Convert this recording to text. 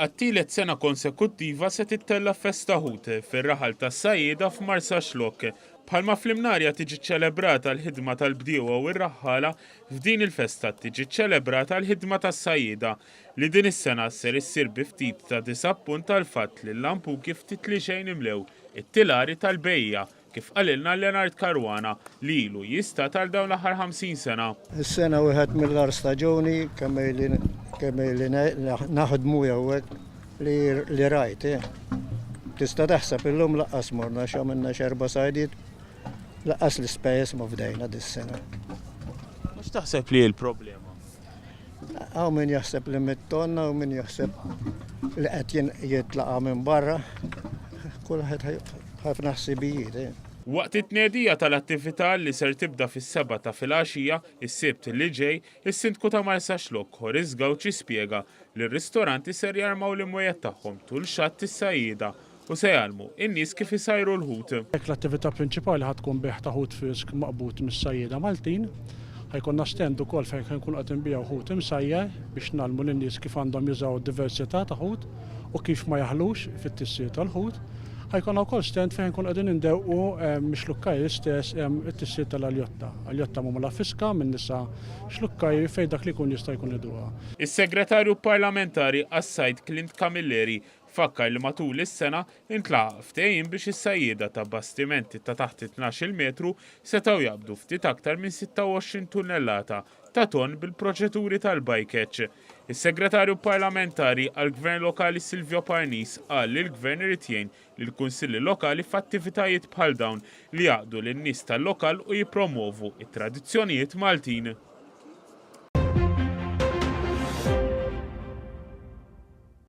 Għat-tielet sena konsekuttiva se Tittella Festa Ħut fir-raħal tas-Sajjieda f'Marsaxlokk. Bħalma fl-imnarja tiġi ċċelebrata l-ħidma tal-bdiewa u r-raħħala, f'din il-festa tiġi ċċelebrata l-ħidma tas-Sajjieda li din is-sena ser issir bi ftit ta' disappunt tal-fatt li l-lampuki ftit li xejn imlew it-tilari tal-bejgħ kif qalilna Leonard Karwana li ilu jista' tal dawn l-aħħar 50 sena. Is-sena wieħed mill-ar staġuni kemm li naħdmu jewwek li rajt. Tista' taħseb illum laqqas morna x'għamilna x'erba' sajdiet laqqas l-ispejjeż ma fdejna dis-sena. Mhux taħseb li l-problema? Hawn min jaħseb li mit-tonna u min jaħseb li qed jitlaqa' minn barra. Kulħadd ħafna ħsibijiet. Waqt it-tnedija tal-attività li ser tibda fis-7 ta' filgħaxija, is-Sibt li ġej, is-Sindku ta' Marsaxlokk Ħut jispjega li r-ristoranti ser jarmaw l-imwiet tagħhom tul Xatt is-Sajjieda u se jgħallmu in-nies kif isajru l-ħut. L-attività prinċipali ħad tkun bejgħ ta' Ħut Frisk maqbut mis-Sajjieda Maltin. Ħajkonna stand ukoll fejn nkunu qed inbiegħu ħut msajjar biex nagħllmu lin-nies kif għandhom jużaw id-diversità ta' ħut u kif ma jaħlux fit-tissier tal-ħut. Ħajkonna wkoll stand fejn nkunu qegħdin indewqu mix-xlukkajri stess it-tissier tal-aljotta. Aljotta magħmula fiska minn nisa xlukkajri fejn dak li jkun jista' jkun idduha. Is-Segretarju Parlamentari għas-Sajd Clint Camilleri fakkar li matul is-sena intlaqa ftehim biex is-Sajjieda ta' bastimenti ta' taħt 12 metru setgħu jaqbdu ftit aktar minn 26 tunnellata ta' ton bil-proċeduri tal-bajkeċ. Is-Segretarju Parlamentari għall-Gvern Lokali Silvio Parnis qal li l-Gvern irid jgħin lill-Kunsilli Lokali f'attivitajiet bħal dawn li jgħaqdu lin-nies tal-lokal u jippromovu it-tradizzjonijiet Maltin.